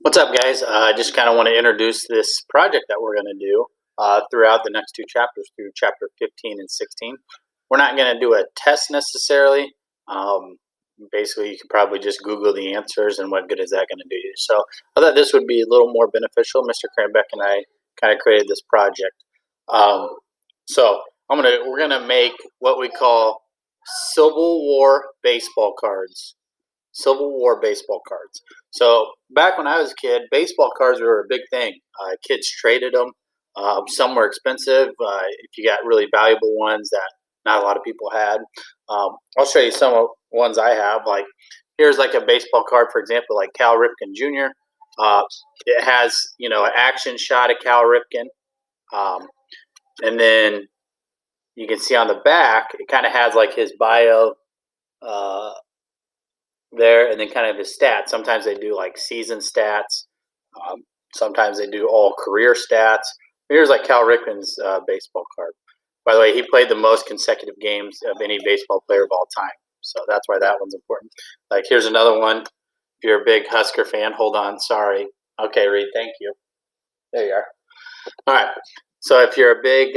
What's up, guys? I just kind of want to introduce this project that we're going to do throughout the next two chapters, through chapter 15 and 16. We're not going to do a test necessarily. Basically, you can probably just Google the answers, and what good is that going to do you? So I thought this would be a little more beneficial. Mr. Cranbeck and I kind of created this project. So we're gonna make what we call Civil War baseball cards. Civil War baseball cards. So back when I was a kid, baseball cards were a big thing. Kids traded them. Some were expensive. If you got really valuable ones that not a lot of people had, I'll show you some of the ones I have. Like here's like a baseball card, for example, like Cal Ripken Jr. It has an action shot of Cal Ripken, and then you can see on the back it kind of has like his bio. There, and then kind of his stats. Sometimes they do like season stats. Sometimes they do all career stats. Here's like Cal Ripken's baseball card. By the way, he played the most consecutive games of any baseball player of all time. So that's why that one's important. Like here's another one. If you're a big Husker fan, hold on. Sorry. Okay, Reed, thank you. There you are. All right. So if you're a big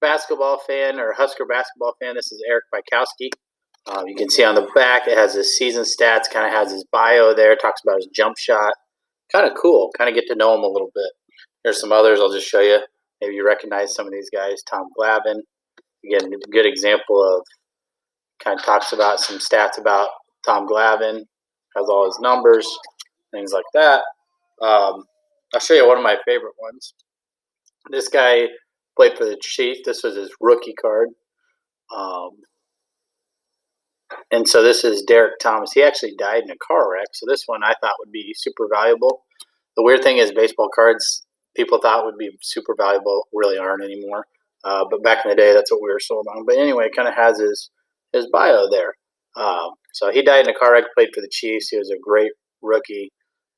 basketball fan or Husker basketball fan, this is Eric Bykowski. You can see on the back it has his season stats, kind of has his bio there, talks about his jump shot. Kind of cool, kind of get to know him a little bit. There's some others I'll just show you. Maybe you recognize some of these guys. Tom Glavine, again, a good example of kind of talks about some stats about Tom Glavine, has all his numbers, things like that. I'll show you one of my favorite ones. This guy played for the Chiefs. This was his rookie card. And so this is Derek Thomas. He actually died in a car wreck. So this one I thought would be super valuable. The weird thing is baseball cards people thought would be super valuable really aren't anymore. But back in the day, that's what we were sold on. But anyway, it kind of has his bio there. So he died in a car wreck, played for the Chiefs. He was a great rookie.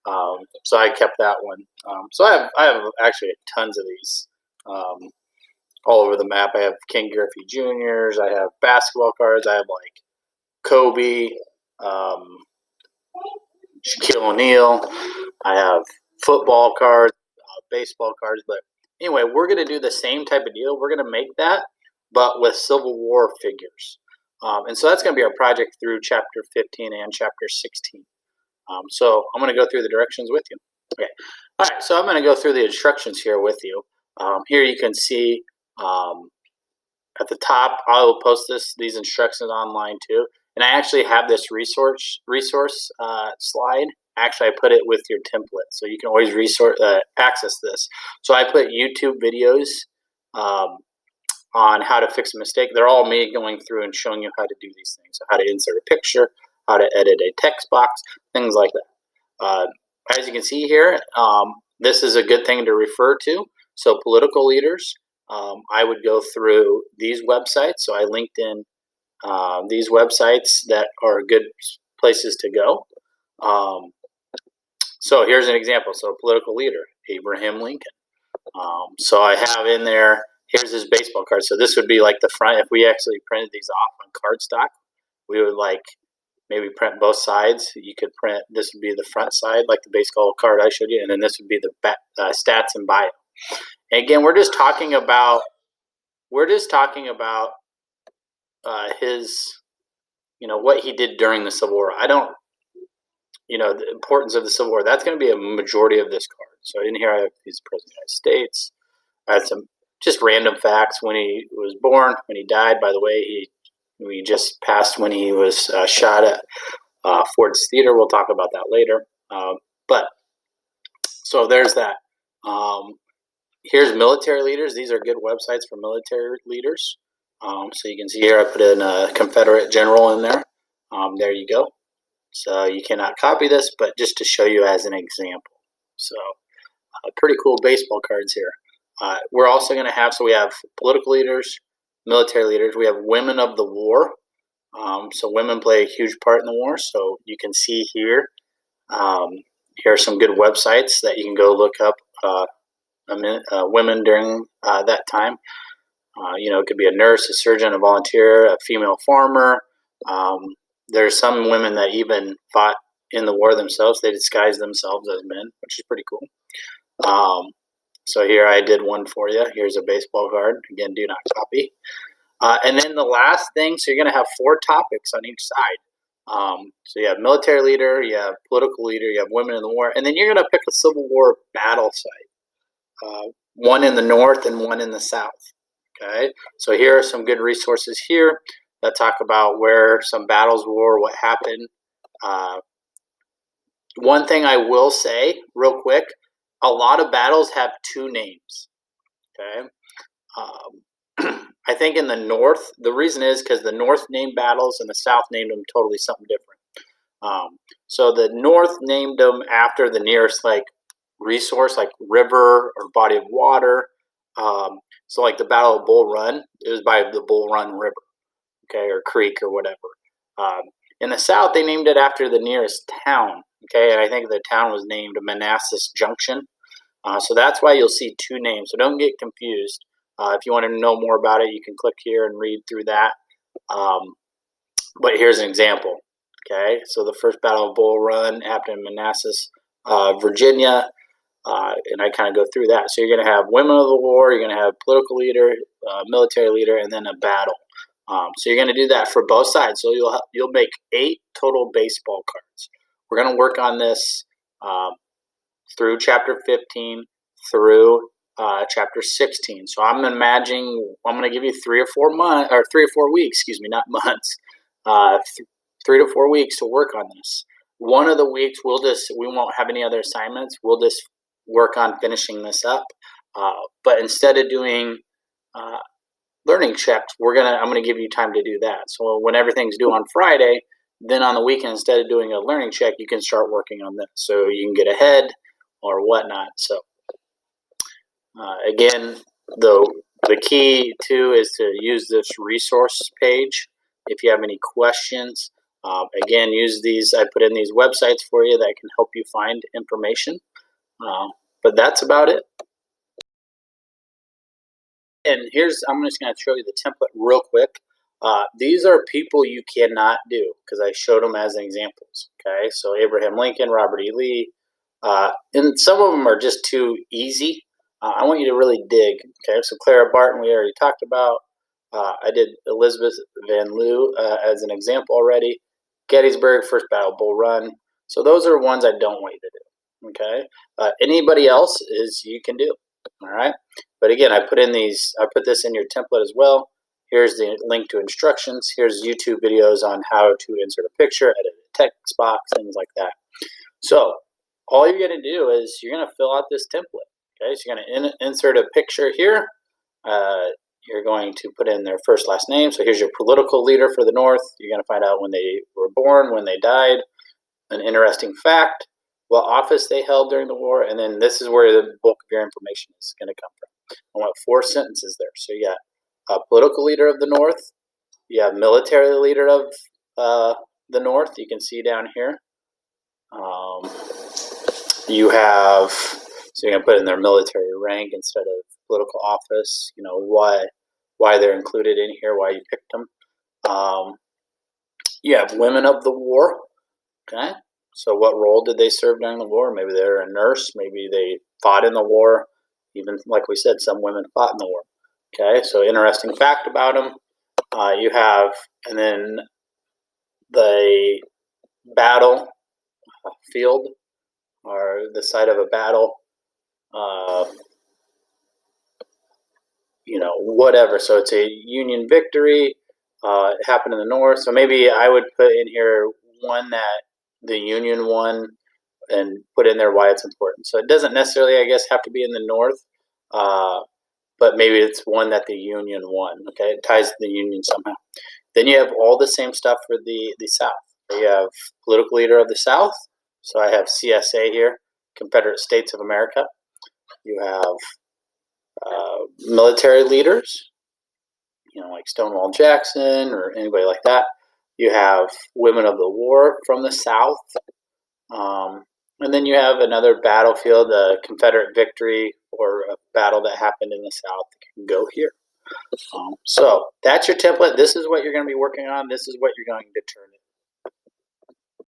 So I kept that one. So I have actually tons of these all over the map. I have King Griffey Jr.'s. I have basketball cards. I have like Kobe, Shaquille O'Neal. I have football cards, baseball cards. But anyway, we're going to do the same type of deal. We're going to make that, but with Civil War figures. And so that's going to be our project through chapter 15 and chapter 16. So I'm going to go through the directions with you. Okay. All right. So I'm going to go through the instructions here with you. Here you can see at the top, I will post these instructions online too. And I actually have this resource slide. Actually, I put it with your template, so you can always access this. So I put YouTube videos on how to fix a mistake. They're all me going through and showing you how to do these things. So how to insert a picture, how to edit a text box, things like that. As you can see here, this is a good thing to refer to. So political leaders, I would go through these websites. So I linked in these websites that are good places to go. So here's an example. So a political leader, Abraham Lincoln. So I have in there, here's his baseball card. So this would be like the front. If we actually printed these off on cardstock, we would like maybe print both sides. You could print, this would be the front side, like the baseball card I showed you, and then this would be the stats and bio. And again, we're just talking about his, what he did during the Civil War. I don't, the importance of the Civil War. That's going to be a majority of this card. So in here, I have he's the President of the United States. I had some just random facts: when he was born, when he died. By the way, we just passed when he was shot at Ford's Theater. We'll talk about that later. But so there's that. Here's military leaders. These are good websites for military leaders. So you can see here I put in a Confederate general in there. There you go. So you cannot copy this, but just to show you as an example. So pretty cool baseball cards here. We're also going to have, so we have political leaders, military leaders. We have women of the war. So women play a huge part in the war. So you can see here, here are some good websites that you can go look up women during that time. It could be a nurse, a surgeon, a volunteer, a female farmer. There's some women that even fought in the war themselves. They disguise themselves as men, which is pretty cool. So here I did one for you. Here's a baseball card. Again, do not copy. And then the last thing, so you're going to have 4 topics on each side. So you have military leader, you have political leader, you have women in the war, and then you're going to pick a Civil War battle site. One in the north and one in the south. Okay, so here are some good resources here that talk about where some battles were, what happened. One thing I will say real quick, a lot of battles have 2 names. Okay, I think in the north, the reason is because the north named battles and the south named them totally something different. So the north named them after the nearest resource, like river or body of water. So like the Battle of Bull Run, it was by the Bull Run River, okay, or creek or whatever. In the south, they named it after the nearest town, okay, and I think the town was named Manassas Junction. So that's why you'll see 2 names. So don't get confused. If you want to know more about it, you can click here and read through that. But here's an example. Okay, so the first Battle of Bull Run happened in Manassas, Virginia, and I kind of go through that. So you're going to have women of the war, you're going to have political leader, military leader, and then a battle. So you're going to do that for both sides. So you'll make 8 total baseball cards. We're going to work on this through chapter 15 through chapter 16. So I'm imagining I'm going to give you 3 or 4 months, or 3 or 4 weeks, excuse me, not months. 3 to 4 weeks to work on this. One of the weeks we won't have any other assignments. We'll just work on finishing this up. But instead of doing learning checks, I'm gonna give you time to do that. So when everything's due on Friday, then on the weekend, instead of doing a learning check, you can start working on this, so you can get ahead or whatnot. So again, the key too is to use this resource page if you have any questions. Again, use these. I put in these websites for you that can help you find information. But that's about it. And I'm just going to show you the template real quick. These are people you cannot do because I showed them as examples. Okay, so Abraham Lincoln, Robert E. Lee, and some of them are just too easy. I want you to really dig. Okay, so Clara Barton we already talked about. I did Elizabeth Van Lew as an example already. Gettysburg, First Battle, Bull Run. So those are ones I don't want you to do. Okay, anybody else you can do. All right, but again, I put this in your template as well. Here's the link to instructions. Here's YouTube videos on how to insert a picture, edit a text box, things like that. So all you're going to do is you're going to fill out this template. Okay, so you're going to insert a picture here. You're going to put in their first, last name. So here's your political leader for the North. You're going to find out when they were born, when they died, an interesting fact, what office they held during the war, and then this is where the bulk of your information is going to come from. I want 4 sentences there. So you got a political leader of the North. You have military leader of the North. You can see down here. You have, so you're going to put in their military rank instead of political office. You know why they're included in here, why you picked them. You have women of the war. Okay, so what role did they serve during the war? Maybe they're a nurse. Maybe they fought in the war. Even like we said, some women fought in the war. Okay, so interesting fact about them. You have, and then the battle field or the site of a battle. You know, whatever. So it's a Union victory. It happened in the North. So maybe I would put in here one that the Union won and put in there why it's important. So it doesn't necessarily, I guess, have to be in the North, but maybe it's one that the Union won. Okay, it ties to the Union somehow. Then you have all the same stuff for the South. You have political leader of the South. So I have CSA here, Confederate States of America. You have military leaders, you know, like Stonewall Jackson or anybody like that. You have women of the war from the South. And then you have another battlefield, a Confederate victory or a battle that happened in the South that can go here. So that's your template. This is what you're going to be working on. This is what you're going to turn it